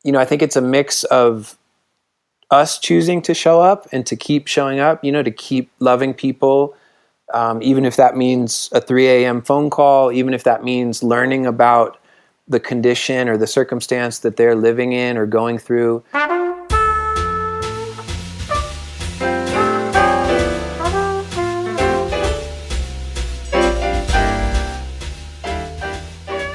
I think it's a mix of us choosing to show up and to keep showing up, to keep loving people, even if that means a 3 a.m. phone call, even if that means learning about the condition or the circumstance that they're living in or going through.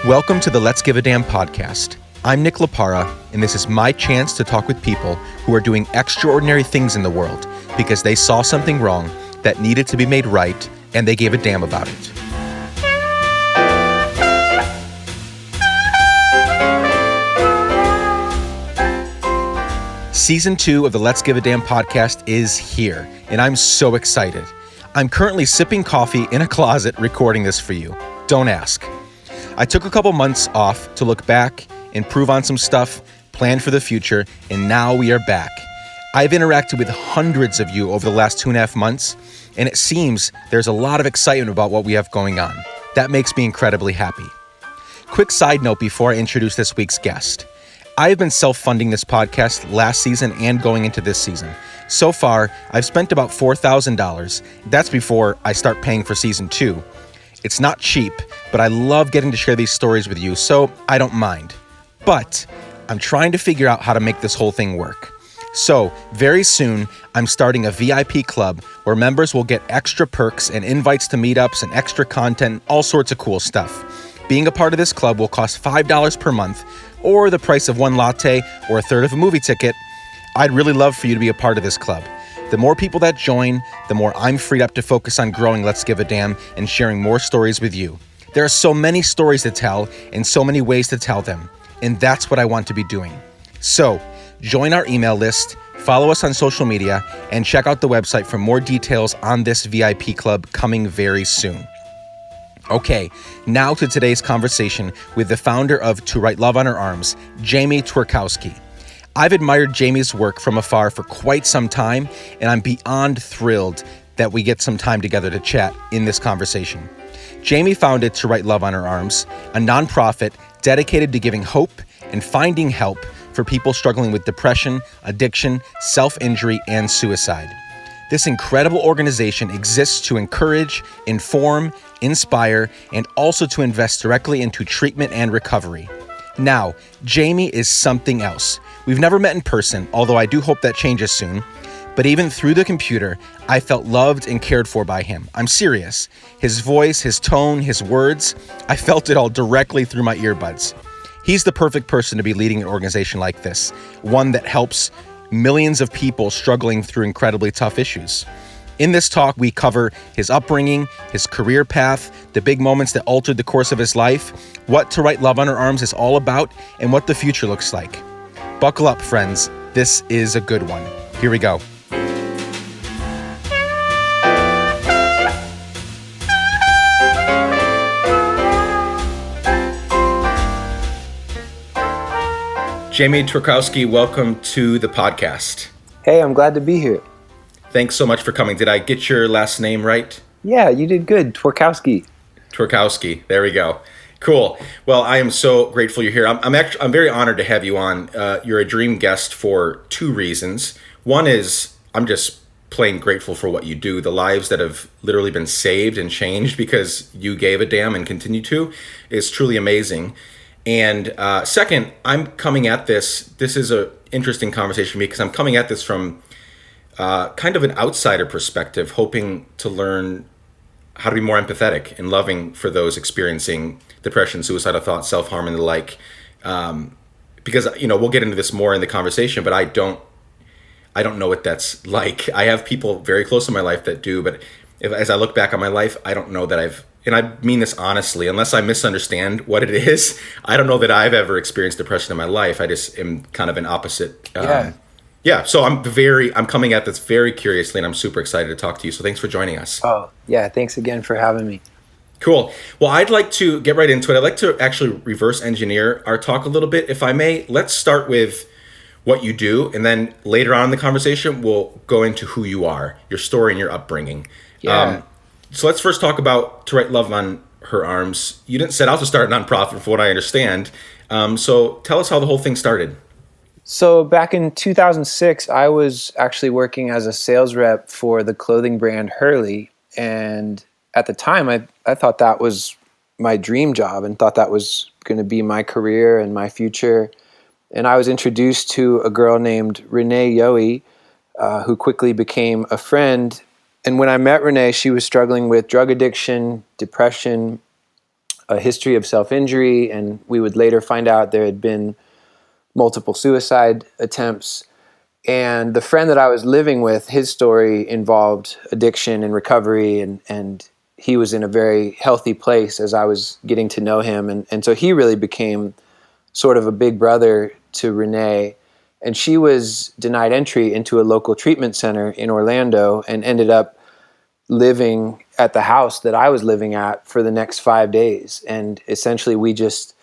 Welcome to the Let's Give a Damn podcast. I'm Nick LaPara, and this is my chance to talk with people who are doing extraordinary things in the world because they saw something wrong that needed to be made right, and they gave a damn about it. Season 2 of the Let's Give a Damn podcast is here, and I'm so excited. I'm currently sipping coffee in a closet recording this for you. Don't ask. I took a couple months off to look back, improve on some stuff, plan for the future, and now we are back. I've interacted with hundreds of you over the last 2.5 months, and it seems there's a lot of excitement about what we have going on. That makes me incredibly happy. Quick side note before I introduce this week's guest. I've been self-funding this podcast last season and going into this season. So far, I've spent about $4,000. That's before I start paying for season 2. It's not cheap, but I love getting to share these stories with you, so I don't mind. But I'm trying to figure out how to make this whole thing work. So very soon, I'm starting a VIP club where members will get extra perks and invites to meetups and extra content, all sorts of cool stuff. Being a part of this club will cost $5 per month, or the price of one latte or a third of a movie ticket. I'd really love for you to be a part of this club. The more people that join, the more I'm freed up to focus on growing Let's Give a Damn and sharing more stories with you. There are so many stories to tell and so many ways to tell them, and that's what I want to be doing. So, join our email list, follow us on social media, and check out the website for more details on this VIP club coming very soon. Okay, now to today's conversation with the founder of To Write Love on Her Arms, Jamie Tworkowski. I've admired Jamie's work from afar for quite some time, and I'm beyond thrilled that we get some time together to chat in this conversation. Jamie founded To Write Love on Her Arms, a nonprofit dedicated to giving hope and finding help for people struggling with depression, addiction, self-injury, and suicide. This incredible organization exists to encourage, inform, inspire, and also to invest directly into treatment and recovery. Now, Jamie is something else. We've never met in person, although I do hope that changes soon. But even through the computer, I felt loved and cared for by him. I'm serious. His voice, his tone, his words, I felt it all directly through my earbuds. He's the perfect person to be leading an organization like this, one that helps millions of people struggling through incredibly tough issues. In this talk, we cover his upbringing, his career path, the big moments that altered the course of his life, what To Write Love on Her Arms is all about, and what the future looks like. Buckle up, friends. This is a good one. Here we go. Jamie Tworkowski, welcome to the podcast. Hey, I'm glad to be here. Thanks so much for coming. Did I get your last name right? Yeah, you did good. Tworkowski. Tworkowski. There we go. Cool. Well, I am so grateful you're here. I'm very honored to have you on. You're a dream guest for 2 reasons. One is I'm just plain grateful for what you do. The lives that have literally been saved and changed because you gave a damn and continue to is truly amazing. And second, I'm coming at this is an interesting conversation for me because I'm coming at this from kind of an outsider perspective, hoping to learn how to be more empathetic and loving for those experiencing depression, suicidal thoughts, self-harm, and the like. Because, we'll get into this more in the conversation, but I don't know what that's like. I have people very close in my life that do, but as I look back on my life, I don't know that and I mean this honestly, unless I misunderstand what it is, I don't know that I've ever experienced depression in my life. I just am kind of an opposite. So I'm coming at this very curiously, and I'm super excited to talk to you. So thanks for joining us. Oh, yeah. Thanks again for having me. Cool. Well, I'd like to get right into it. I'd like to actually reverse engineer our talk a little bit, if I may. Let's start with what you do, and then later on in the conversation, we'll go into who you are, your story, and your upbringing. Yeah. So let's first talk about To Write Love on Her Arms. You didn't set out to start a nonprofit, from what I understand. So tell us how the whole thing started. So back in 2006, I was actually working as a sales rep for the clothing brand Hurley. And at the time, I thought that was my dream job and thought that was going to be my career and my future. And I was introduced to a girl named Renee Yohe, who quickly became a friend. And when I met Renee, she was struggling with drug addiction, depression, a history of self-injury, and we would later find out there had been multiple suicide attempts. And the friend that I was living with, his story involved addiction and recovery, and he was in a very healthy place as I was getting to know him. And so he really became sort of a big brother to Renee. And she was denied entry into a local treatment center in Orlando and ended up living at the house that I was living at for the next 5 days. And essentially we just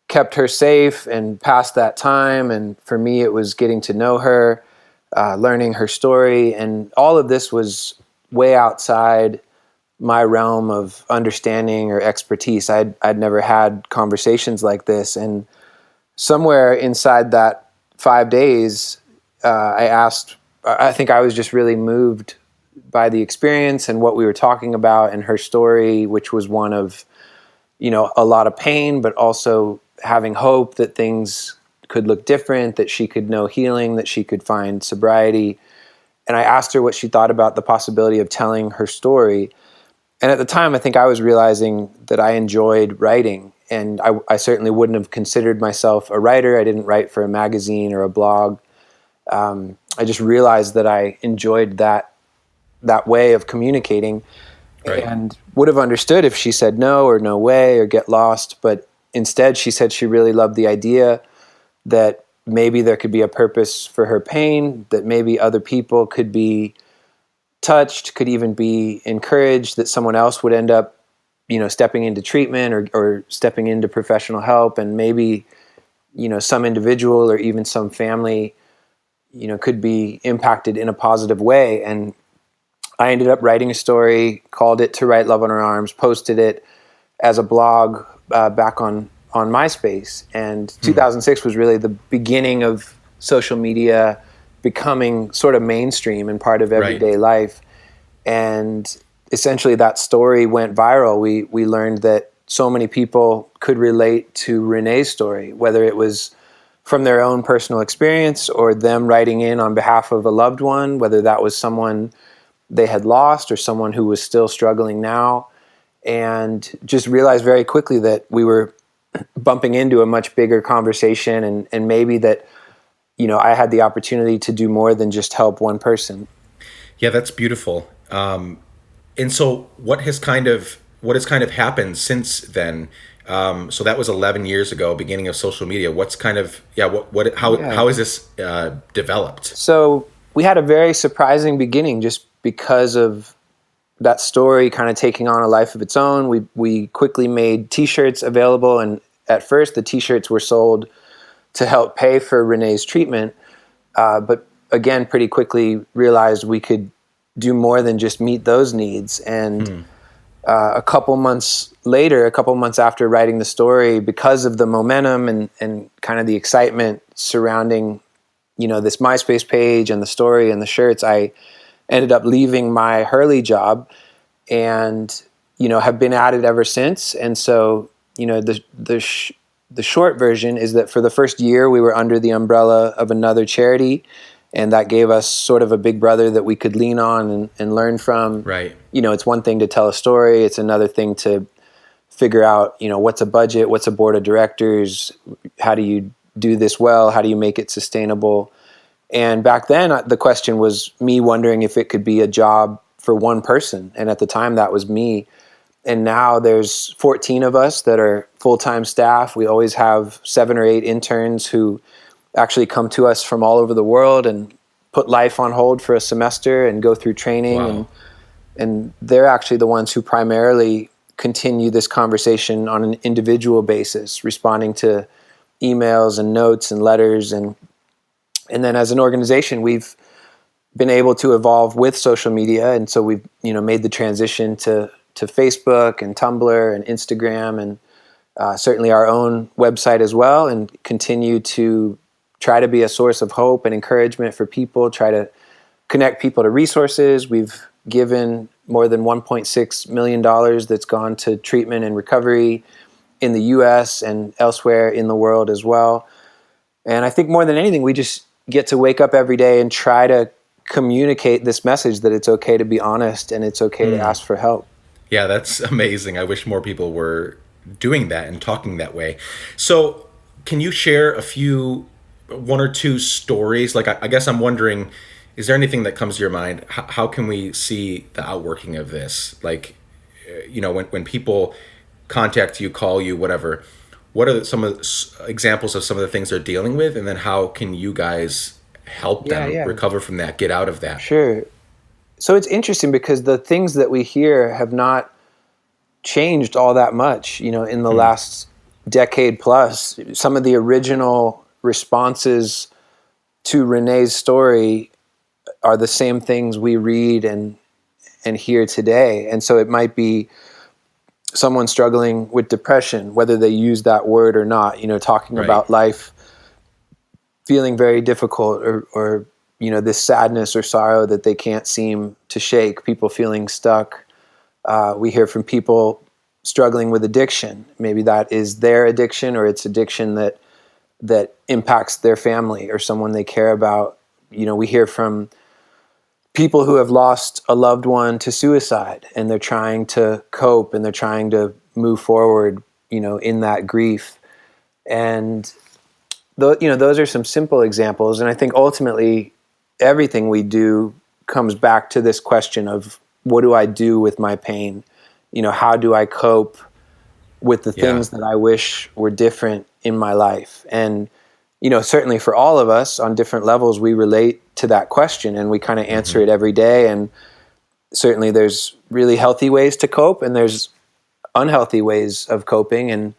kept her safe and past that time. And for me, it was getting to know her, learning her story. And all of this was way outside my realm of understanding or expertise. I'd never had conversations like this. And somewhere inside that 5 days, I think I was just really moved by the experience and what we were talking about and her story, which was one of, a lot of pain, but also having hope that things could look different, that she could know healing, that she could find sobriety. And I asked her what she thought about the possibility of telling her story. And at the time, I think I was realizing that I enjoyed writing. And I certainly wouldn't have considered myself a writer. I didn't write for a magazine or a blog. I just realized that I enjoyed that way of communicating. Right. And would have understood if she said no or no way or get lost. But instead, she said she really loved the idea that maybe there could be a purpose for her pain, that maybe other people could be touched, could even be encouraged, that someone else would end up, stepping into treatment or stepping into professional help. And maybe, some individual or even some family, could be impacted in a positive way. And I ended up writing a story, called it To Write Love on Her Arms, posted it as a blog back on MySpace. And 2006 was really the beginning of social media becoming sort of mainstream and part of everyday life. And essentially that story went viral. We learned that so many people could relate to Renee's story, whether it was from their own personal experience or them writing in on behalf of a loved one, whether that was someone they had lost or someone who was still struggling now. And just realized very quickly that we were bumping into a much bigger conversation and maybe that, I had the opportunity to do more than just help one person. Yeah, that's beautiful. And so what has kind of happened since then? So that was 11 years ago, beginning of social media. What's kind of, how is this developed? So we had a very surprising beginning just because of that story kind of taking on a life of its own. We quickly made T-shirts available, and at first the T-shirts were sold to help pay for Renee's treatment, but again, pretty quickly realized we could do more than just meet those needs. And a couple months after writing the story, because of the momentum and kind of the excitement surrounding, this MySpace page and the story and the shirts, I ended up leaving my Hurley job and, have been at it ever since. And so, the short version is that for the first year we were under the umbrella of another charity, and that gave us sort of a big brother that we could lean on and learn from. Right. It's one thing to tell a story. It's another thing to figure out, what's a budget, what's a board of directors, how do you do this well, how do you make it sustainable? And back then, the question was me wondering if it could be a job for one person. And at the time, that was me. And now there's 14 of us that are full-time staff. We always have 7 or 8 interns who actually come to us from all over the world and put life on hold for a semester and go through training. Wow. And they're actually the ones who primarily continue this conversation on an individual basis, responding to emails and notes and letters. And then as an organization, we've been able to evolve with social media. And so we've, made the transition to Facebook and Tumblr and Instagram and certainly our own website as well, and continue to try to be a source of hope and encouragement for people, try to connect people to resources. We've given more than $1.6 million that's gone to treatment and recovery in the US and elsewhere in the world as well. And I think more than anything, we just get to wake up every day and try to communicate this message that it's okay to be honest and it's okay to ask for help. Yeah, that's amazing. I wish more people were doing that and talking that way. So, can you share one or two stories? Like, I guess I'm wondering, is there anything that comes to your mind? How can we see the outworking of this? Like, when people contact you, call you, whatever, what are some of the examples of some of the things they're dealing with? And then how can you guys help them recover from that, get out of that? Sure. So it's interesting because the things that we hear have not changed all that much, in the last decade plus. Some of the original responses to Renee's story are the same things we read and hear today. And so it might be someone struggling with depression, whether they use that word or not, talking about life feeling very difficult or this sadness or sorrow that they can't seem to shake, people feeling stuck. We hear from people struggling with addiction. Maybe that is their addiction or it's addiction that impacts their family or someone they care about. We hear from people who have lost a loved one to suicide and they're trying to cope and they're trying to move forward, in that grief. And those are some simple examples. And I think ultimately everything we do comes back to this question of what do I do with my pain? How do I cope with the things that I wish were different in my life? And, certainly for all of us on different levels, we relate to that question and we kind of answer it every day. And certainly there's really healthy ways to cope and there's unhealthy ways of coping. And,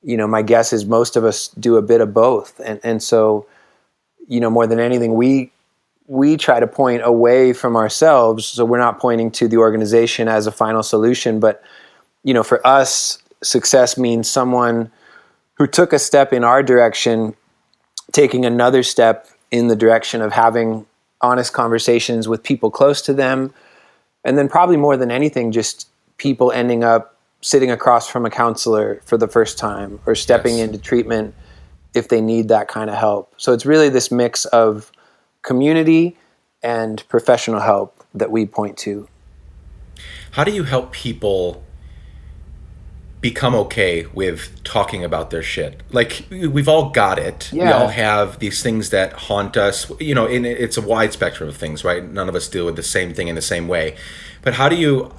my guess is most of us do a bit of both. And so, more than anything, we try to point away from ourselves. So we're not pointing to the organization as a final solution, but, for us, success means someone who took a step in our direction, taking another step in the direction of having honest conversations with people close to them. And then probably more than anything, just people ending up sitting across from a counselor for the first time or stepping into treatment if they need that kind of help. So it's really this mix of community and professional help that we point to. How do you help people become okay with talking about their shit? Like, we've all got it. We all have these things that haunt us, and it's a wide spectrum of things, right? None of us deal with the same thing in the same way. But how do you,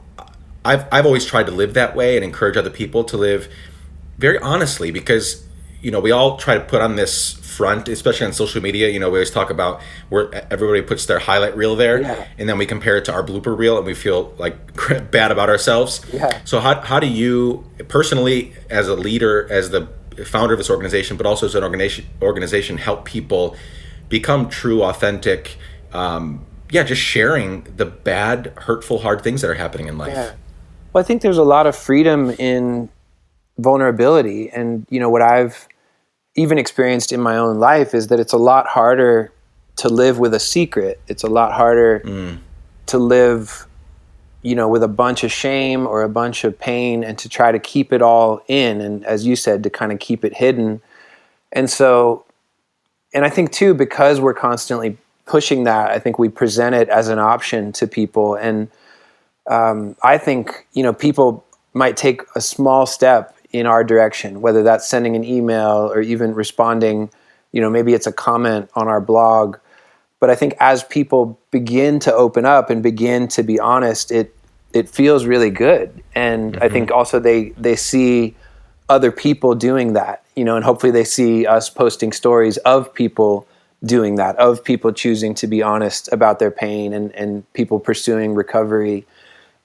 I've always tried to live that way and encourage other people to live very honestly, because we all try to put on this front, especially on social media. We always talk about where everybody puts their highlight reel there, and then we compare it to our blooper reel, and we feel like bad about ourselves. So how do you personally, as a leader, as the founder of this organization, but also as an organization, help people become true, authentic, just sharing the bad, hurtful, hard things that are happening in life? Well, I think there's a lot of freedom in vulnerability, and what I've even experienced in my own life is that it's a lot harder to live with a secret. It's a lot harder to live, with a bunch of shame or a bunch of pain and to try to keep it all in. And as you said, to kind of keep it hidden. And so, and I think too, because we're constantly pushing that, I think we present it as an option to people. And I think, people might take a small step in our direction, whether that's sending an email or even responding, maybe it's a comment on our blog. But I think as people begin to open up and begin to be honest, it feels really good. And I think also they see other people doing that, and hopefully they see us posting stories of people doing that, of people choosing to be honest about their pain and people pursuing recovery.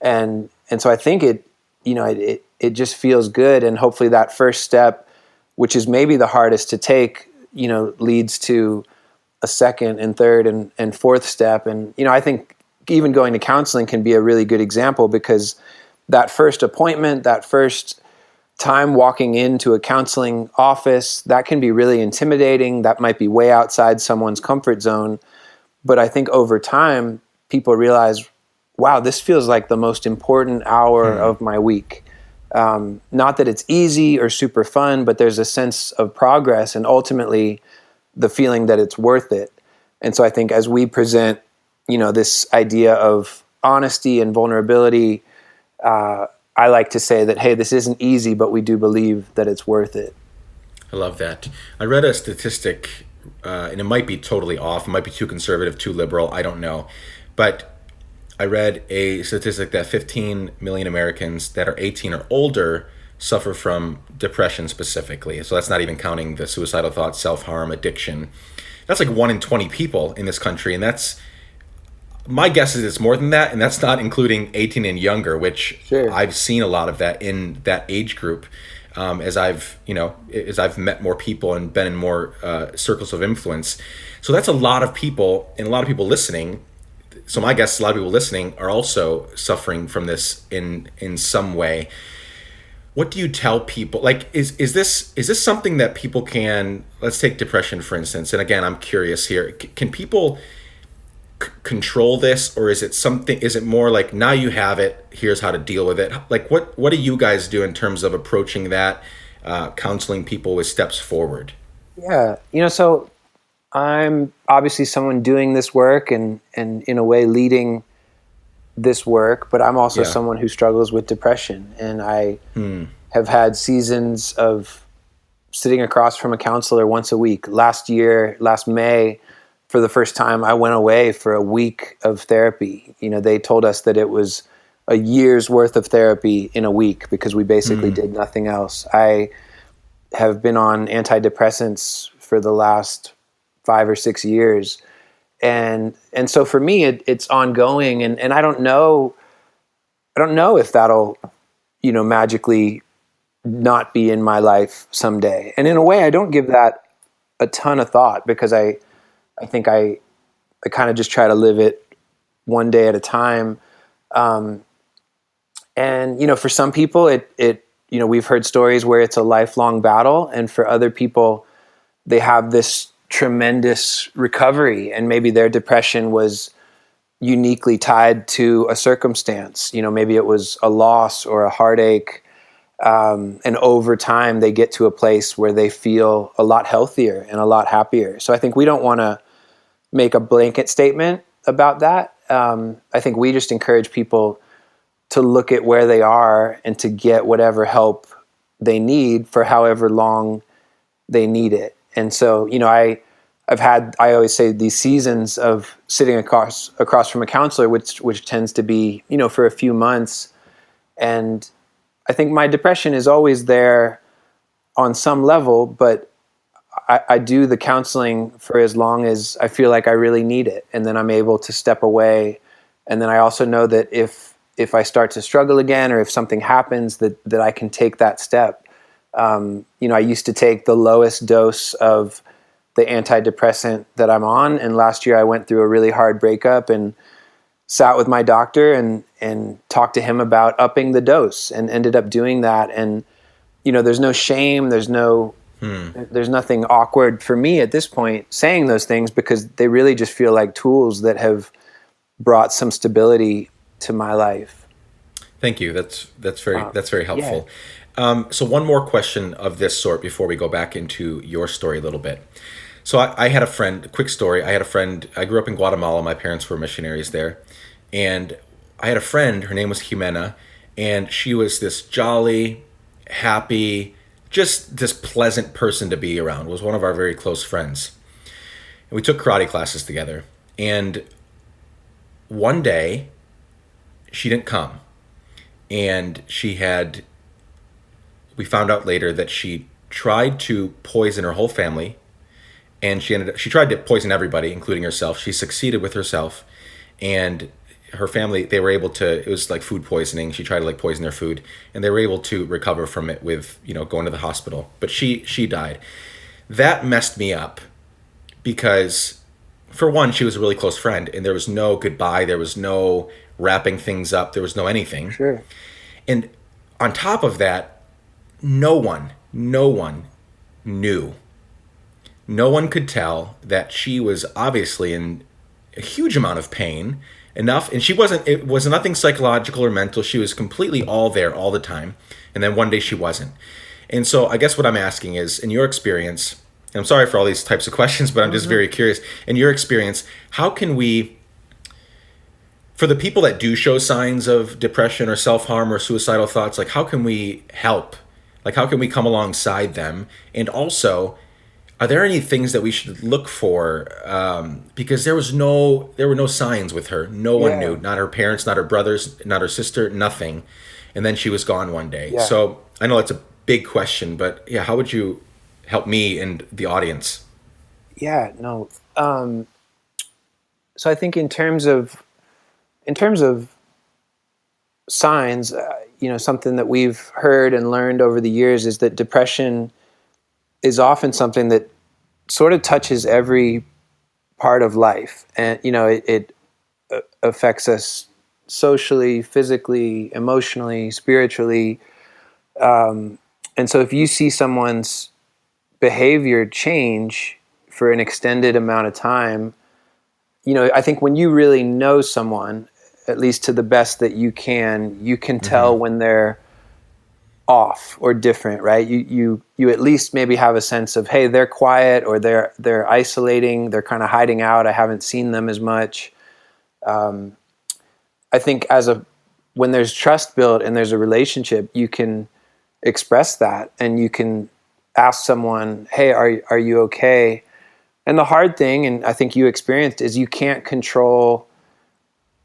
And so I think it just feels good. And hopefully that first step, which is maybe the hardest to take, leads to a second and third and fourth step. And, I think even going to counseling can be a really good example, because that first appointment, that first time walking into a counseling office, that can be really intimidating. That might be way outside someone's comfort zone. But I think over time, people realize, wow, this feels like the most important hour of my week. Not that it's easy or super fun, but there's a sense of progress and ultimately the feeling that it's worth it. And so I think as we present, this idea of honesty and vulnerability, I like to say that, hey, this isn't easy, but we do believe that it's worth it. I love that. I read a statistic, and it might be totally off. It might be too conservative, too liberal. I don't know. But I read a statistic that 15 million Americans that are 18 or older suffer from depression specifically. So that's not even counting the suicidal thoughts, self-harm, addiction. That's like 1 in 20 people in this country. And that's, my guess is it's more than that. And that's not including 18 and younger, which Sure. I've seen a lot of that in that age group. As I've met more people and been in more circles of influence. So that's a lot of people, and a lot of people listening. So my guess is a lot of people listening are also suffering from this in some way. What do you tell people? Like, is this something that people can, let's take depression, for instance. And again, I'm curious here. Can people control this, or is it more like, now you have it, here's how to deal with it? Like, what do you guys do in terms of approaching that, counseling people with steps forward? Yeah. So I'm obviously someone doing this work and in a way leading this work, but I'm also someone who struggles with depression. And I have had seasons of sitting across from a counselor once a week. Last May, for the first time, I went away for a week of therapy. They told us that it was a year's worth of therapy in a week because we basically did nothing else. I have been on antidepressants for the last 5 or 6 years. And so for me, it's ongoing. And I don't know if that'll, magically not be in my life someday. And in a way, I don't give that a ton of thought because I think I kind of just try to live it one day at a time. And, for some people, it we've heard stories where it's a lifelong battle. And for other people, they have this tremendous recovery. And maybe their depression was uniquely tied to a circumstance. Maybe it was a loss or a heartache. And over time, they get to a place where they feel a lot healthier and a lot happier. So I think we don't want to make a blanket statement about that. I think we just encourage people to look at where they are and to get whatever help they need for however long they need it. And so, I always say these seasons of sitting across from a counselor, which tends to be, for a few months. And I think my depression is always there on some level, but I do the counseling for as long as I feel like I really need it. And then I'm able to step away. And then I also know that if I start to struggle again, or if something happens, that I can take that step. I used to take the lowest dose of the antidepressant that I'm on. And last year I went through a really hard breakup and sat with my doctor and talked to him about upping the dose and ended up doing that. And, there's no shame. There's nothing awkward for me at this point saying those things because they really just feel like tools that have brought some stability to my life. Thank you. That's very helpful. Yeah. So one more question of this sort before we go back into your story a little bit. So I had a friend, quick story. I had a friend, I grew up in Guatemala. My parents were missionaries there. And I had a friend, her name was Jimena, and she was this jolly, happy, just this pleasant person to be around. Was one of our very close friends. And we took karate classes together. And one day, she didn't come. And we found out later that she tried to poison her whole family. And she tried to poison everybody, including herself. She succeeded with herself. And her family, they were able to, it was like food poisoning. She tried to poison their food, and they were able to recover from it with, going to the hospital. But she died. That messed me up because, for one, she was a really close friend, and there was no goodbye. There was no wrapping things up. There was no anything. Sure. And on top of that, no one knew. No one could tell that she was obviously in a huge amount of pain enough, and it was nothing psychological or mental. She was completely all there all the time, and then one day she wasn't. And so I guess what I'm asking is, in your experience, and I'm sorry for all these types of questions, but I'm just very curious, in your experience, how can we, for the people that do show signs of depression or self-harm or suicidal thoughts, like how can we help? Like how can we come alongside them? And also, are there any things that we should look for? Because there were no signs with her. No one Yeah. knew. Not her parents, not her brothers, not her sister, nothing. And then she was gone one day. Yeah. So I know it's a big question, but yeah, how would you help me and the audience? Yeah. No. So I think in terms of signs, something that we've heard and learned over the years is that depression is often something that sort of touches every part of life, and it affects us socially, physically, emotionally, spiritually. And so if you see someone's behavior change for an extended amount of time, I think when you really know someone, at least to the best that you can tell when they're off or different, right? You at least maybe have a sense of, hey, they're quiet, or they're isolating, they're kind of hiding out. I haven't seen them as much. I think when there's trust built and there's a relationship, you can express that, and you can ask someone, hey, are you okay? And the hard thing, and I think you experienced, is you can't control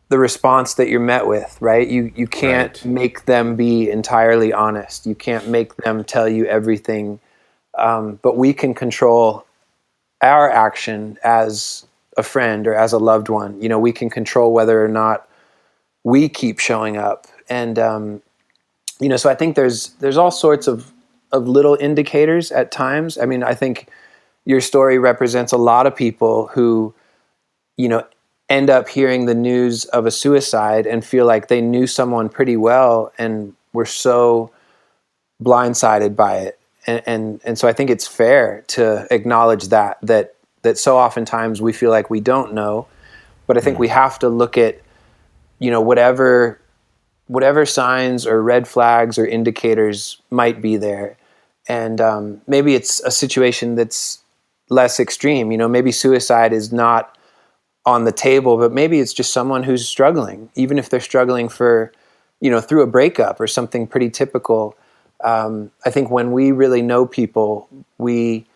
the response that you're met with, right? You can't Right. make them be entirely honest. You can't make them tell you everything. But we can control our action as a friend or as a loved one. We can control whether or not we keep showing up. And so I think there's all sorts of little indicators at times. I mean, I think your story represents a lot of people who, end up hearing the news of a suicide and feel like they knew someone pretty well and were so blindsided by it. And so I think it's fair to acknowledge that so oftentimes we feel like we don't know, but I think we have to look at, whatever signs or red flags or indicators might be there. And maybe it's a situation that's less extreme. Maybe suicide is not on the table, but maybe it's just someone who's struggling, even if they're struggling through a breakup or something pretty typical. I think when we really know people, we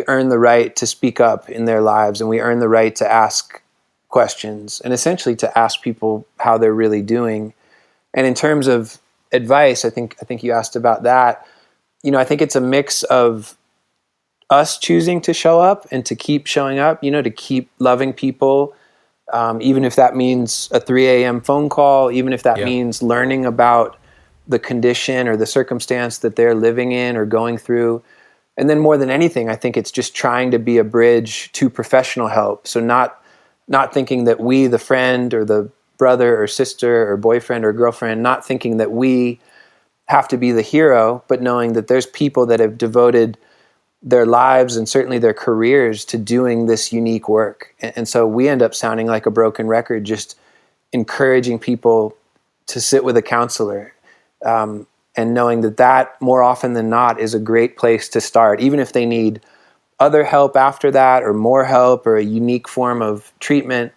earn the right to speak up in their lives, and we earn the right to ask questions and essentially to ask people how they're really doing. And in terms of advice, I think you asked about that. I think it's a mix of us choosing to show up and to keep showing up, to keep loving people, even if that means a 3 a.m. phone call, even if that Yeah. means learning about the condition or the circumstance that they're living in or going through. And then more than anything, I think it's just trying to be a bridge to professional help. So not thinking that we, the friend or the brother or sister or boyfriend or girlfriend, not thinking that we have to be the hero, but knowing that there's people that have devoted their lives and certainly their careers to doing this unique work. And so we end up sounding like a broken record, just encouraging people to sit with a counselor, and knowing that more often than not is a great place to start, even if they need other help after that or more help or a unique form of treatment.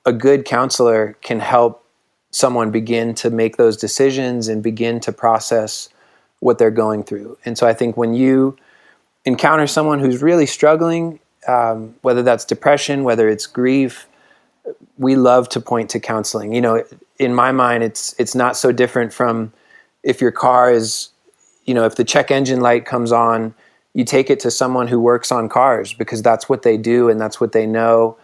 A good counselor can help someone begin to make those decisions and begin to process what they're going through. And so I think when you encounter someone who's really struggling, whether that's depression, whether it's grief, we love to point to counseling. In my mind, it's not so different from if your car is, if the check engine light comes on, you take it to someone who works on cars because that's what they do and that's what they know.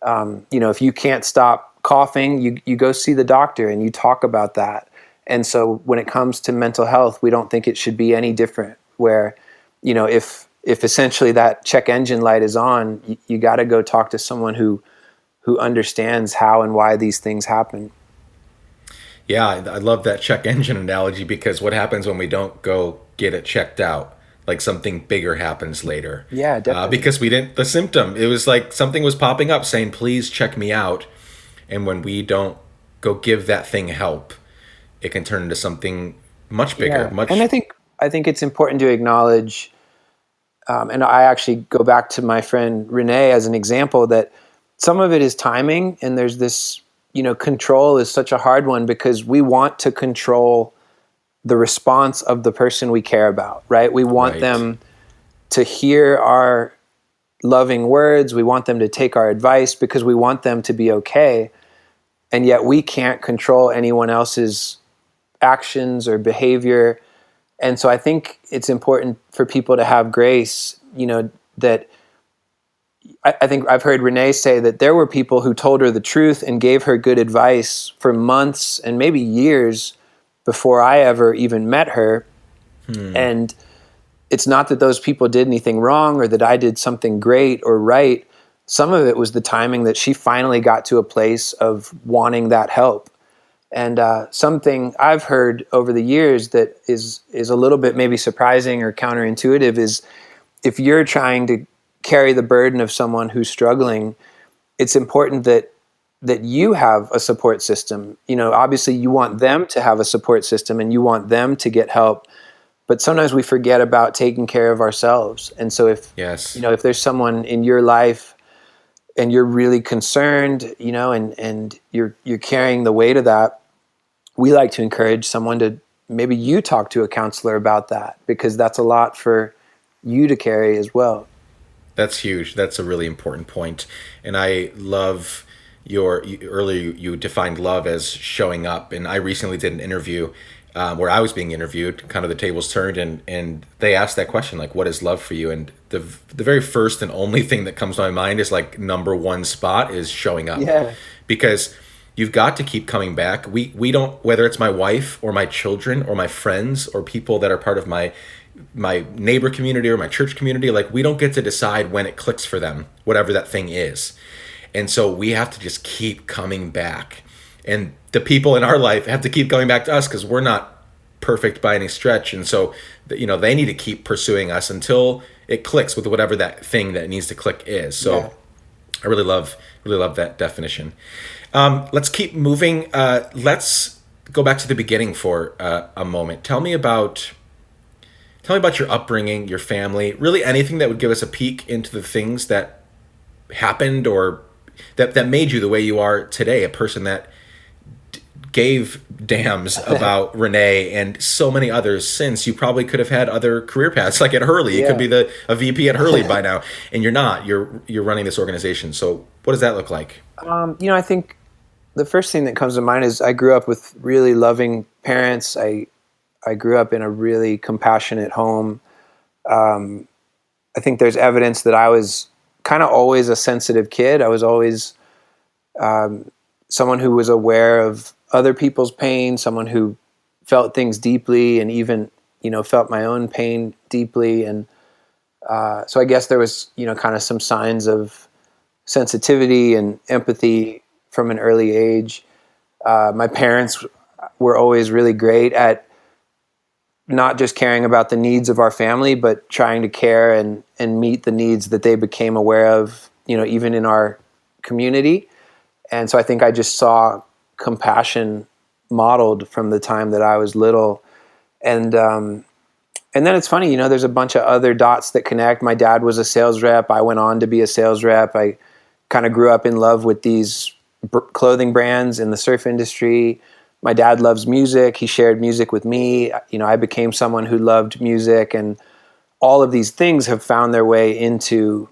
If you can't stop coughing, you go see the doctor and you talk about that. And so when it comes to mental health, we don't think it should be any different, where, if essentially that check engine light is on, you got to go talk to someone who understands how and why these things happen. Yeah, I love that check engine analogy because what happens when we don't go get it checked out? Like something bigger happens later. Yeah, definitely. Because we didn't, the symptom, it was like something was popping up saying, please check me out. And when we don't go give that thing help, it can turn into something much bigger, Yeah, and I much. think I think it's important to acknowledge, and I actually go back to my friend Renee as an example that some of it is timing, and there's this, control is such a hard one because we want to control the response of the person we care about, right? We want Right. them to hear our loving words, we want them to take our advice because we want them to be okay, and yet we can't control anyone else's actions or behavior. And so I think it's important for people to have grace, that I think I've heard Renee say that there were people who told her the truth and gave her good advice for months and maybe years before I ever even met her. And it's not that those people did anything wrong or that I did something great or right. Some of it was the timing that she finally got to a place of wanting that help. And something I've heard over the years that is a little bit maybe surprising or counterintuitive is if you're trying to carry the burden of someone who's struggling, it's important that you have a support system. Obviously you want them to have a support system and you want them to get help, but sometimes we forget about taking care of ourselves. And so Yes. if there's someone in your life and you're really concerned, and you're carrying the weight of that, we like to encourage someone to maybe you talk to a counselor about that because that's a lot for you to carry as well. That's huge. That's a really important point. And I love earlier you defined love as showing up. And I recently did an interview where I was being interviewed, kind of the tables turned, and they asked that question, like, what is love for you? And the very first and only thing that comes to my mind is like number one spot is showing up. Yeah. Because you've got to keep coming back. We don't, whether it's my wife or my children or my friends or people that are part of my neighbor community or my church community, like we don't get to decide when it clicks for them, whatever that thing is. And so we have to just keep coming back. And the people in our life have to keep coming back to us because we're not perfect by any stretch. And so, they need to keep pursuing us until it clicks with whatever that thing that needs to click is. Yeah. So I really love that definition. Let's keep moving. Let's go back to the beginning for a moment. Tell me about your upbringing, your family, really anything that would give us a peek into the things that happened or that made you the way you are today, a person that gave damns about Renee and so many others since. You probably could have had other career paths like at Hurley. You could Yeah. be a VP at Hurley by now, and you're not. You're running this organization. So what does that look like? I think the first thing that comes to mind is I grew up with really loving parents. I grew up in a really compassionate home. I think there's evidence that I was kind of always a sensitive kid. I was always someone who was aware of other people's pain, someone who felt things deeply and even, felt my own pain deeply. And so I guess there was, kind of some signs of sensitivity and empathy from an early age. My parents were always really great at not just caring about the needs of our family, but trying to care and meet the needs that they became aware of, even in our community. And so I think I just saw compassion modeled from the time that I was little. And then it's funny, there's a bunch of other dots that connect. My dad was a sales rep. I went on to be a sales rep. I kind of grew up in love with these clothing brands in the surf industry. My dad loves music. He shared music with me. I became someone who loved music, and all of these things have found their way into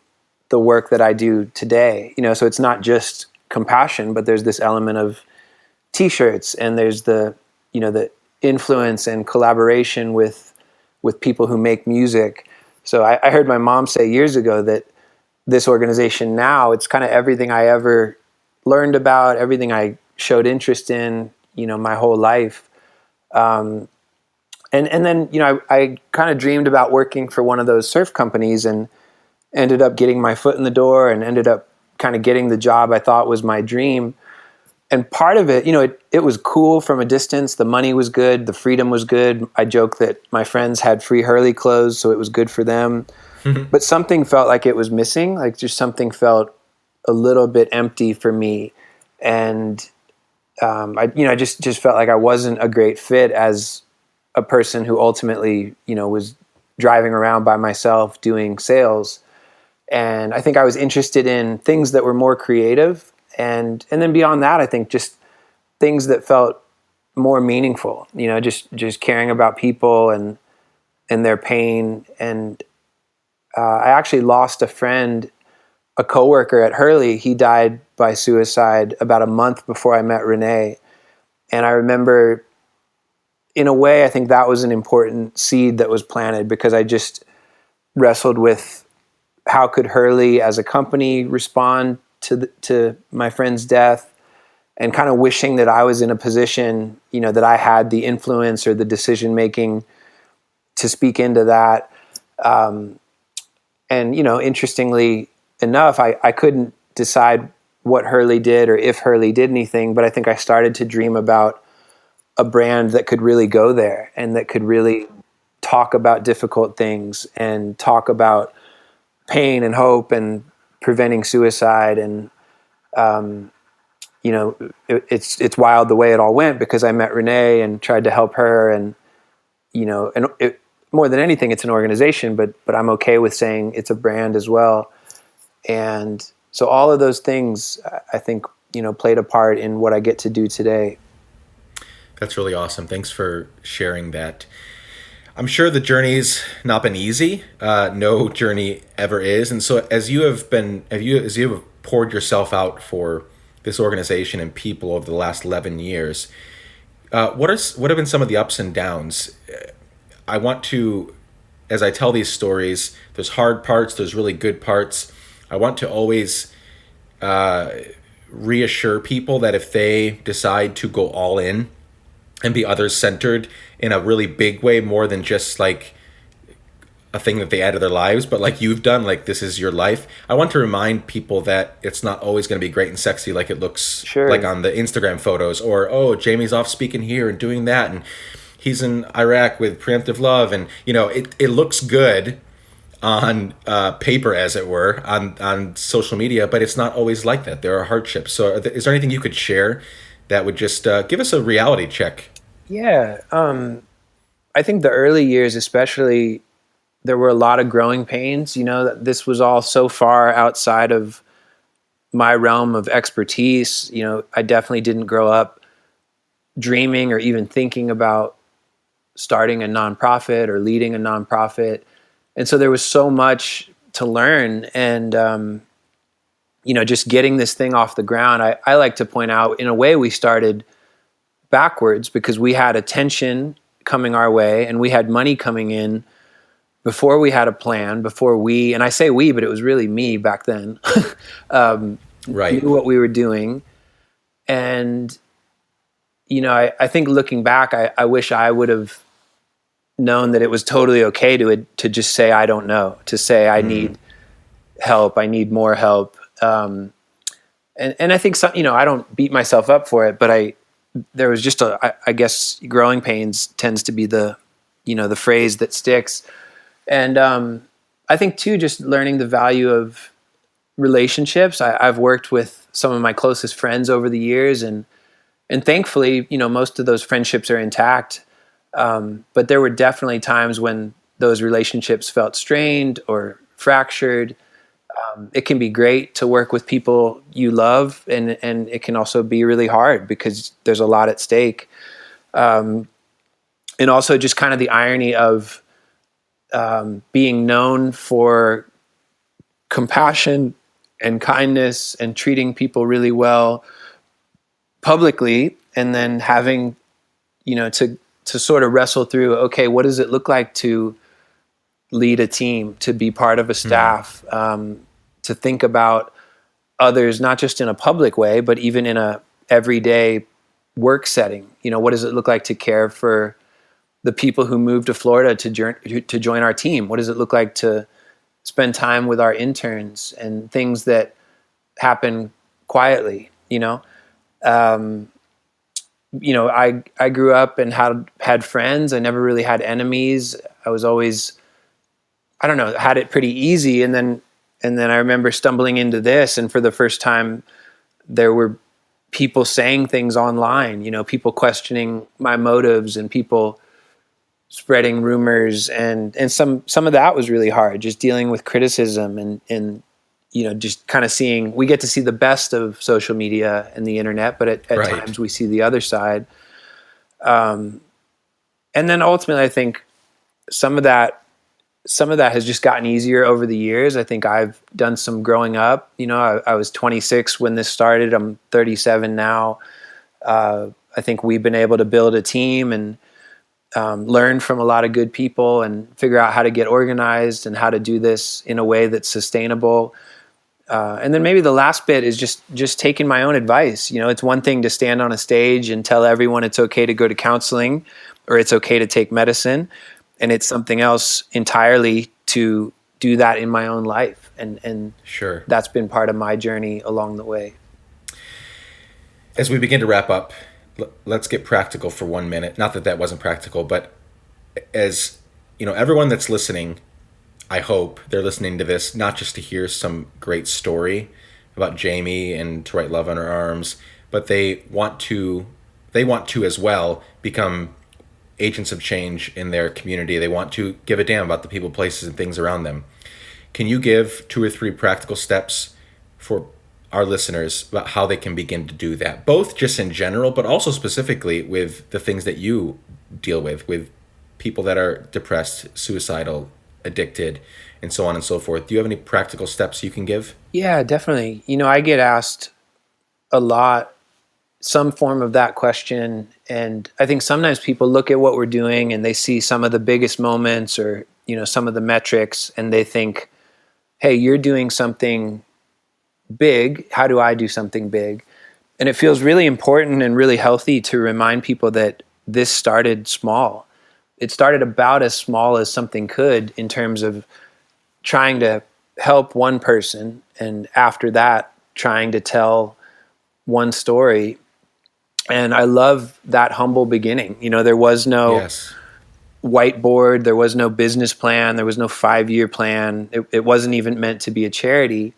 the work that I do today. So it's not just compassion, but there's this element of t-shirts, and there's the influence and collaboration with people who make music. So I heard my mom say years ago that this organization now, it's kind of everything I ever learned about, everything I showed interest in, my whole life. And then, I kind of dreamed about working for one of those surf companies and ended up getting my foot in the door and ended up kind of getting the job I thought was my dream. And part of it, it was cool from a distance. The money was good. The freedom was good. I joke that my friends had free Hurley clothes, so it was good for them. But something felt like it was missing. Like just something felt a little bit empty for me. And I just felt like I wasn't a great fit as a person who ultimately, was driving around by myself doing sales. And I think I was interested in things that were more creative. And then beyond that, I think just things that felt more meaningful, just caring about people and their pain. And I actually lost a friend, a coworker at Hurley. He died by suicide about a month before I met Renee. And I remember, in a way, I think that was an important seed that was planted, because I just wrestled with how could Hurley as a company respond to my friend's death, and kind of wishing that I was in a position, that I had the influence or the decision making to speak into that. And interestingly enough, I couldn't decide what Hurley did or if Hurley did anything, but I think I started to dream about a brand that could really go there and that could really talk about difficult things and talk about pain and hope and preventing suicide. And it's wild the way it all went, because I met Renee and tried to help her, and more than anything, it's an organization, but I'm okay with saying it's a brand as well. And so all of those things, I think, played a part in what I get to do today. That's really awesome. Thanks for sharing that. I'm sure the journey's not been easy. No journey ever is. And so as you have poured yourself out for this organization and people over the last 11 years, what have been some of the ups and downs? I want to, as I tell these stories, there's hard parts, there's really good parts. I want to always reassure people that if they decide to go all in and be others centered in a really big way, more than just like a thing that they add to their lives, but like you've done, like this is your life. I want to remind people that it's not always going to be great and sexy like it looks like on the Instagram photos, or, oh, Jamie's off speaking here and doing that, and he's in Iraq with Preemptive Love, and it looks good on paper, as it were, on social media, but it's not always like that. There are hardships. So is there anything you could share that would just give us a reality check? Yeah. I think the early years, especially, there were a lot of growing pains. This was all so far outside of my realm of expertise. I definitely didn't grow up dreaming or even thinking about starting a nonprofit or leading a nonprofit. And so there was so much to learn. And, just getting this thing off the ground, I like to point out, in a way, we started backwards, because we had attention coming our way and we had money coming in before we had a plan, and I say we, but it was really me back then, Right. knew what we were doing. And, I think looking back, I wish I would have known that it was totally okay to just say, I don't know, to say, I need help. I need more help. And I think I don't beat myself up for it, but there was just I guess growing pains tends to be the phrase that sticks. And I think too, just learning the value of relationships. I've worked with some of my closest friends over the years, and thankfully, most of those friendships are intact. But there were definitely times when those relationships felt strained or fractured. It can be great to work with people you love, and it can also be really hard because there's a lot at stake. And also just kind of the irony of being known for compassion and kindness and treating people really well publicly, and then having, to sort of wrestle through, okay, what does it look like to lead a team, to be part of a staff, to think about others, not just in a public way, but even in a everyday work setting. What does it look like to care for the people who moved to Florida to join our team? What does it look like to spend time with our interns, and things that happen quietly, I grew up and had friends. I never really had enemies. I was always, I don't know, had it pretty easy. And then I remember stumbling into this, and for the first time, there were people saying things online, people questioning my motives and people spreading rumors, and some of that was really hard, just dealing with criticism and just kind of we get to see the best of social media and the internet, but at Right. times we see the other side. And then ultimately, I think some of that has just gotten easier over the years. I think I've done some growing up. I was 26 when this started. I'm 37 now. I think we've been able to build a team and learn from a lot of good people and figure out how to get organized and how to do this in a way that's sustainable. And then maybe the last bit is just taking my own advice. It's one thing to stand on a stage and tell everyone it's okay to go to counseling or it's okay to take medicine. And it's something else entirely to do that in my own life. And Sure. That's been part of my journey along the way. As we begin to wrap up, let's get practical for 1 minute. Not that wasn't practical, but as everyone that's listening, I hope they're listening to this not just to hear some great story about Jamie and to write love on her arms, but they want to as well become agents of change in their community. They want to give a damn about the people, places, and things around them. Can you give 2 or 3 practical steps for our listeners about how they can begin to do that, both just in general, but also specifically with the things that you deal with people that are depressed, suicidal, addicted, and so on and so forth? Do you have any practical steps you can give? Yeah, definitely. I get asked a lot some form of that question. And I think sometimes people look at what we're doing and they see some of the biggest moments or, some of the metrics, and they think, hey, you're doing something big. How do I do something big? And it feels really important and really healthy to remind people that this started small. It started about as small as something could in terms of trying to help one person. And after that, trying to tell one story. And I love that humble beginning. There was no Yes. whiteboard, there was no business plan, there was no 5-year plan. It wasn't even meant to be a charity.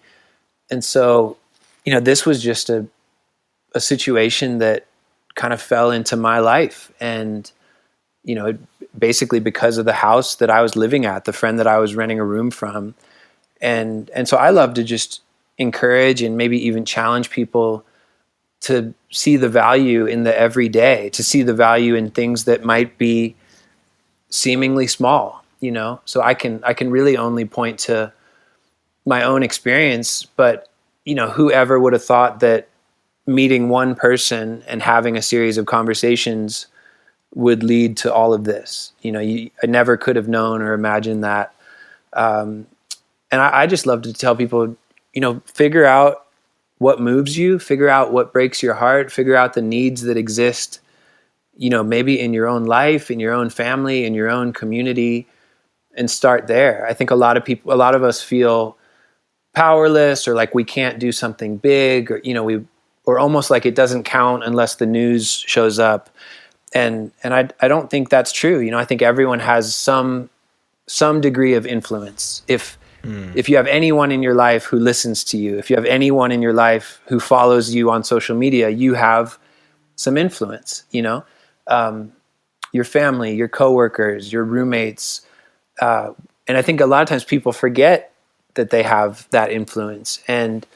And so, this was just a situation that kind of fell into my life. And, basically because of the house that I was living at, the friend that I was renting a room from. And so I love to just encourage and maybe even challenge people to see the value in the everyday, to see the value in things that might be seemingly small, So I can really only point to my own experience, but whoever would have thought that meeting one person and having a series of conversations would lead to all of this. I never could have known or imagined that. And I just love to tell people, figure out what moves you, figure out what breaks your heart, figure out the needs that exist, maybe in your own life, in your own family, in your own community, and start there. I think a lot of us feel powerless or like we can't do something big, or almost like it doesn't count unless the news shows up. And I don't think that's true. I think everyone has some degree of influence. If you have anyone in your life who listens to you, if you have anyone in your life who follows you on social media, you have some influence, your family, your coworkers, your roommates. And I think a lot of times people forget that they have that influence. And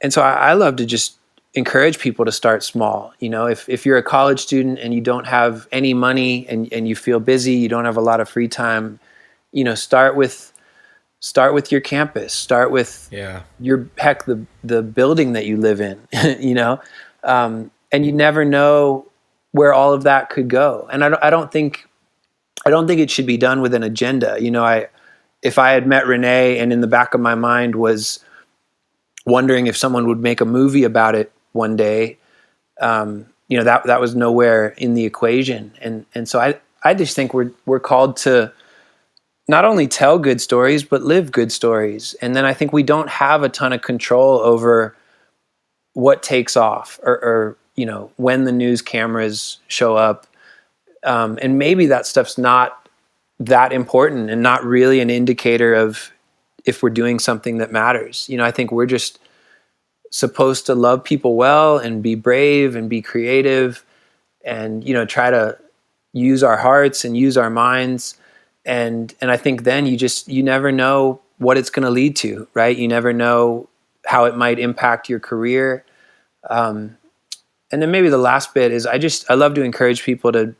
so I love to just encourage people to start small. If you're a college student and you don't have any money and you feel busy, you don't have a lot of free time, start with your campus, start with the building that you live in, and you never know where all of that could go. And I don't think it should be done with an agenda. If I had met Renee and in the back of my mind was wondering if someone would make a movie about it one day, that was nowhere in the equation. And so I just think we're called to not only tell good stories, but live good stories. And then I think we don't have a ton of control over what takes off or when the news cameras show up. And maybe that stuff's not that important and not really an indicator of if we're doing something that matters. I think we're just supposed to love people well and be brave and be creative and, try to use our hearts and use our minds. And I think then you never know what it's going to lead to, right? You never know how it might impact your career. And then maybe the last bit is I love to encourage people to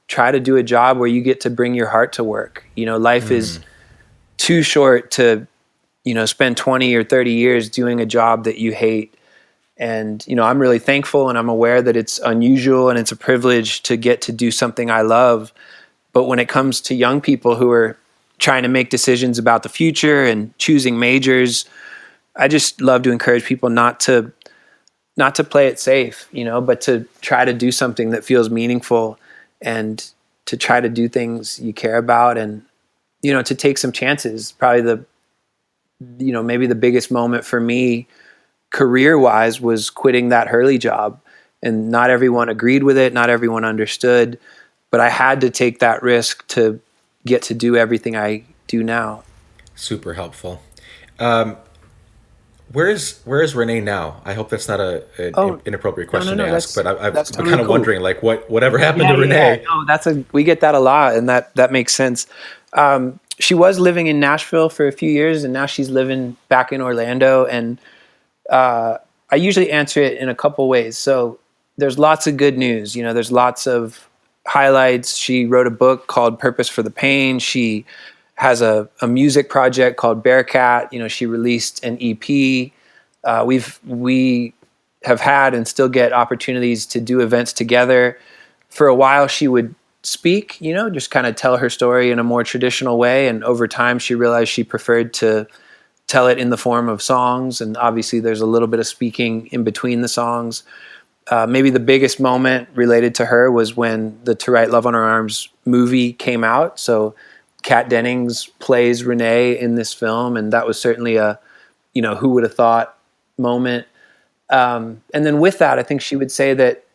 try to do a job where you get to bring your heart to work. Life is too short to, spend 20 or 30 years doing a job that you hate. And, I'm really thankful and I'm aware that it's unusual and it's a privilege to get to do something I love. But when it comes to young people who are trying to make decisions about the future and choosing majors, I just love to encourage people not to play it safe, but to try to do something that feels meaningful and to try to do things you care about and, to take some chances. Probably maybe the biggest moment for me career-wise was quitting that Hurley job. And not everyone agreed with it. Not everyone understood. But I had to take that risk to get to do everything I do now. Super helpful. Where is Renee now? I hope that's not an inappropriate question to ask, but I'm totally kind of wondering, like, whatever happened to Renee? Yeah. No, we get that a lot, and that makes sense. She was living in Nashville for a few years, and now she's living back in Orlando. And I usually answer it in a couple ways. So there's lots of good news. There's lots of highlights. She wrote a book called Purpose for the Pain. She has a music project called Bearcat. She released an EP. We have had and still get opportunities to do events together. For a while, she would speak, just kind of tell her story in a more traditional way. And over time, she realized she preferred to tell it in the form of songs. And obviously, there's a little bit of speaking in between the songs. Maybe the biggest moment related to her was when the To Write Love on Her Arms movie came out. So Kat Dennings plays Renee in this film, and that was certainly a, who would have thought moment. And then with that, I think she would say that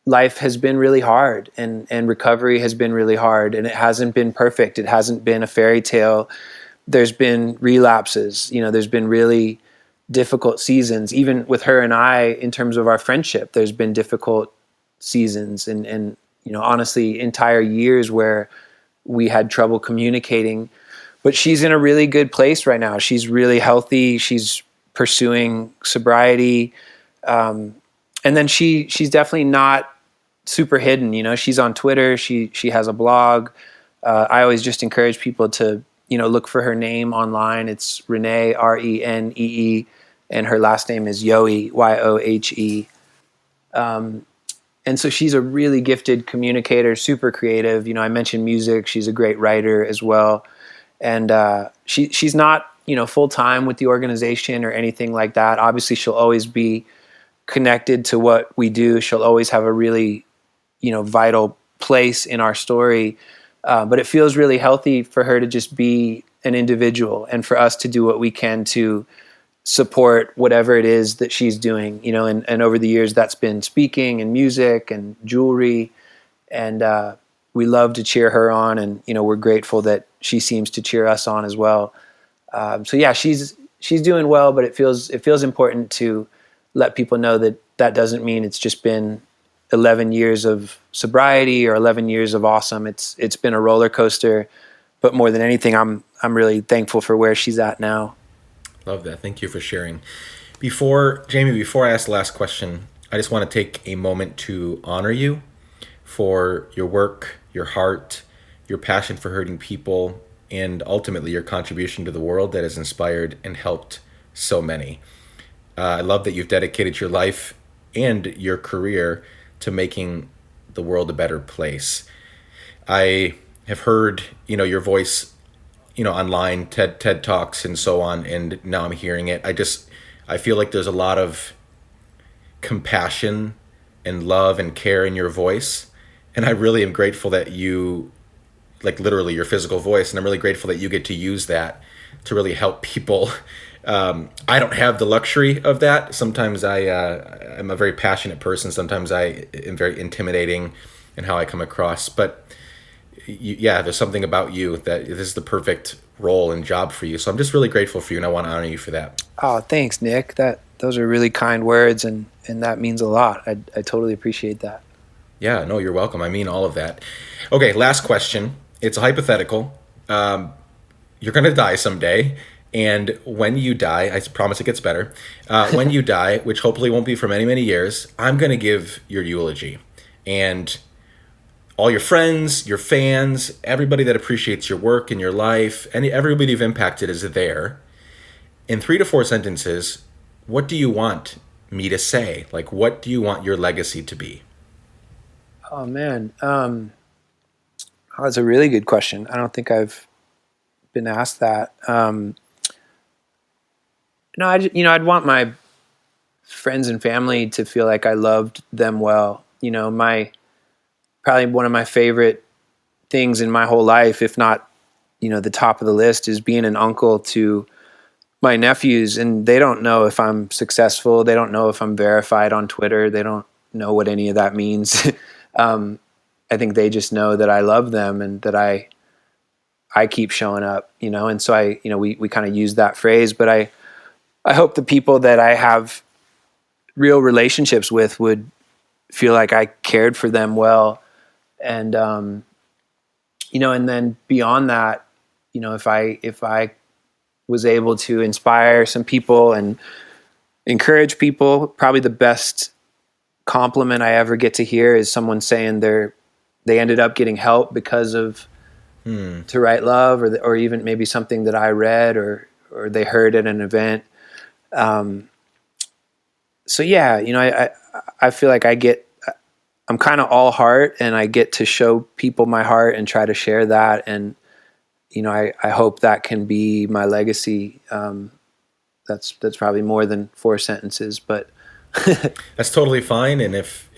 life has been really hard and recovery has been really hard, and it hasn't been perfect. It hasn't been a fairy tale. There's been relapses. There's been really difficult seasons. Even with her and I, in terms of our friendship, there's been difficult seasons and honestly, entire years where we had trouble communicating. But she's in a really good place right now. She's really healthy. She's pursuing sobriety. And then she's definitely not super hidden. She's on Twitter. She has a blog. I always just encourage people to, look for her name online. It's Renee, Renee, and her last name is Yohe, Yohe. And so she's a really gifted communicator, super creative. I mentioned music. She's a great writer as well. And she's not, full-time with the organization or anything like that. Obviously, she'll always be connected to what we do. She'll always have a really, vital place in our story. But it feels really healthy for her to just be an individual and for us to do what we can to support whatever it is that she's doing, and over the years that's been speaking and music and jewelry. And we love to cheer her on, and, we're grateful that she seems to cheer us on as well. So yeah, she's doing well, but it feels important to let people know that doesn't mean it's just been 11 years of sobriety or 11 years of awesome. It's been a roller coaster, but more than anything, I'm really thankful for where she's at now. Love that. Thank you for sharing. Before I ask the last question, I just want to take a moment to honor you for your work, your heart, your passion for hurting people, and ultimately your contribution to the world that has inspired and helped so many. I love that you've dedicated your life and your career to making the world a better place. I have heard, your voice, online, TED Talks and so on, and now I'm hearing it. I feel like there's a lot of compassion and love and care in your voice. And I really am grateful that you, like literally your physical voice, and I'm really grateful that you get to use that to really help people I don't have the luxury of that. Sometimes I'm a very passionate person. Sometimes I am very intimidating in how I come across. But yeah, there's something about you that this is the perfect role and job for you. So I'm just really grateful for you, and I want to honor you for that. Oh, thanks, Nick. Those are really kind words, and that means a lot. I totally appreciate that. Yeah, no, you're welcome. I mean all of that. Okay, last question. It's a hypothetical. You're going to die someday. And when you die, I promise it gets better. When you die, which hopefully won't be for many, many years, I'm going to give your eulogy. And all your friends, your fans, everybody that appreciates your work and your life, and everybody you've impacted is there. In 3 to 4 sentences, what do you want me to say? Like, what do you want your legacy to be? Oh man, that's a really good question. I don't think I've been asked that. No, I'd want my friends and family to feel like I loved them well. Probably one of my favorite things in my whole life, if not, the top of the list, is being an uncle to my nephews. And they don't know if I'm successful. They don't know if I'm verified on Twitter. They don't know what any of that means. I think they just know that I love them and that I keep showing up, and so we kind of use that phrase, but I hope the people that I have real relationships with would feel like I cared for them well. And, and then beyond that, if I was able to inspire some people and encourage people, probably the best compliment I ever get to hear is someone saying they ended up getting help because of To Write Love, or even maybe something that I read or they heard at an event. So yeah, I feel like I'm kind of all heart, and I get to show people my heart and try to share that. And, I hope that can be my legacy. That's probably more than 4 sentences, but That's totally fine. And if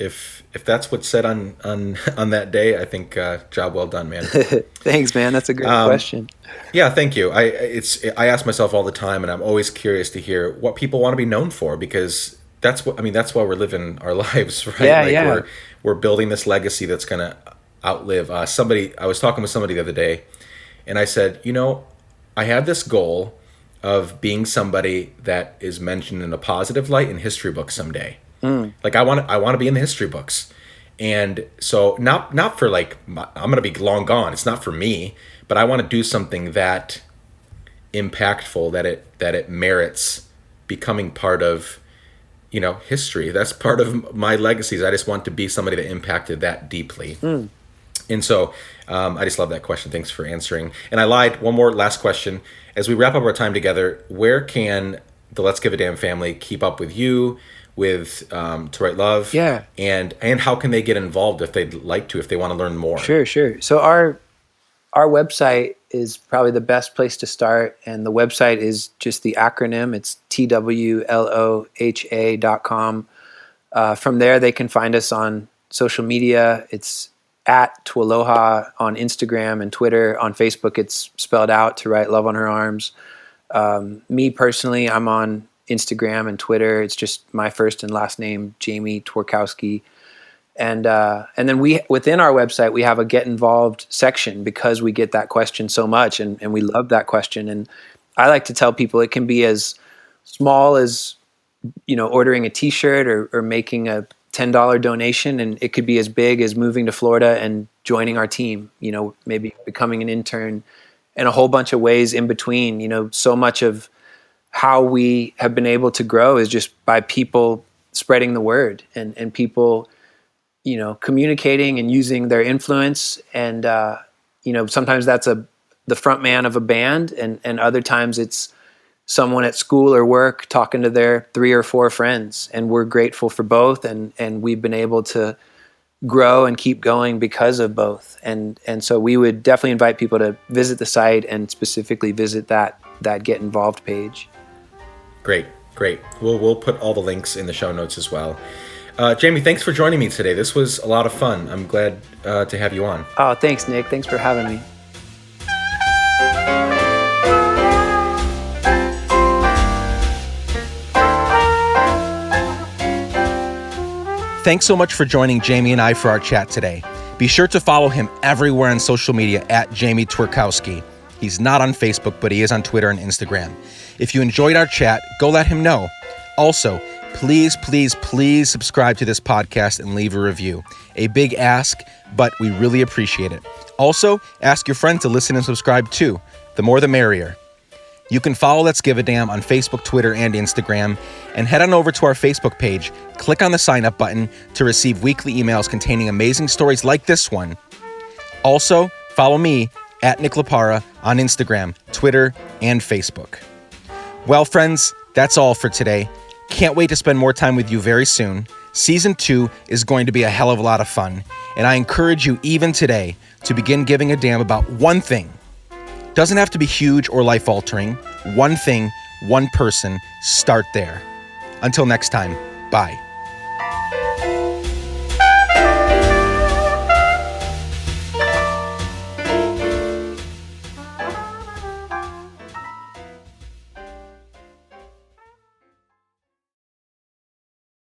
that's what's said on that day, I think job well done, man. thanks, man. That's a great question. Yeah, thank you. I ask myself all the time, and I'm always curious to hear what people want to be known for, because that's why we're living our lives, right? Yeah, like yeah. we're building this legacy that's gonna outlive somebody. I was talking with somebody the other day, and I said, I have this goal of being somebody that is mentioned in a positive light in history books someday. Like I want to be in the history books. And so not for like, I'm going to be long gone. It's not for me, but I want to do something that impactful, that it merits becoming part of, history. That's part of my legacies. I just want to be somebody that impacted that deeply. And so I just love that question. Thanks for answering. And I lied. One more last question. As we wrap up our time together, where can the Let's Give a Damn family keep up with you, with To Write Love? Yeah. And how can they get involved if they'd like to, if they want to learn more? Sure. So our website is probably the best place to start. And the website is just the acronym. It's TWLOHA.com. From there, they can find us on social media. It's at Twaloha on Instagram and Twitter. On Facebook, it's spelled out To Write Love on Her Arms. Me personally, I'm on Instagram and Twitter. It's just my first and last name, Jamie Tworkowski. And then within our website, we have a Get Involved section, because we get that question so much, and we love that question. And I like to tell people it can be as small as, ordering a t-shirt or making a $10 donation. And it could be as big as moving to Florida and joining our team, maybe becoming an intern, and a whole bunch of ways in between. So much of how we have been able to grow is just by people spreading the word and people, communicating and using their influence. And, sometimes that's the front man of a band, and other times it's someone at school or work talking to their 3 or 4 friends. And we're grateful for both. And we've been able to grow and keep going because of both. And so we would definitely invite people to visit the site, and specifically visit that Get Involved page. Great. We'll put all the links in the show notes as well. Jamie, thanks for joining me today. This was a lot of fun. I'm glad to have you on. Oh, thanks, Nick. Thanks for having me. Thanks so much for joining Jamie and I for our chat today. Be sure to follow him everywhere on social media at Jamie Tworkowski. He's not on Facebook, but he is on Twitter and Instagram. If you enjoyed our chat, go let him know. Also, please subscribe to this podcast and leave a review. A big ask, but we really appreciate it. Also, ask your friend to listen and subscribe too. The more the merrier. You can follow Let's Give a Damn on Facebook, Twitter, and Instagram, and head on over to our Facebook page, click on the sign up button to receive weekly emails containing amazing stories like this one. Also, follow me at Nick Lapara on Instagram, Twitter, and Facebook. Well, friends, that's all for today. Can't wait to spend more time with you very soon. Season 2 is going to be a hell of a lot of fun, and I encourage you even today to begin giving a damn about one thing. Doesn't have to be huge or life-altering. One thing, one person, start there. Until next time, bye.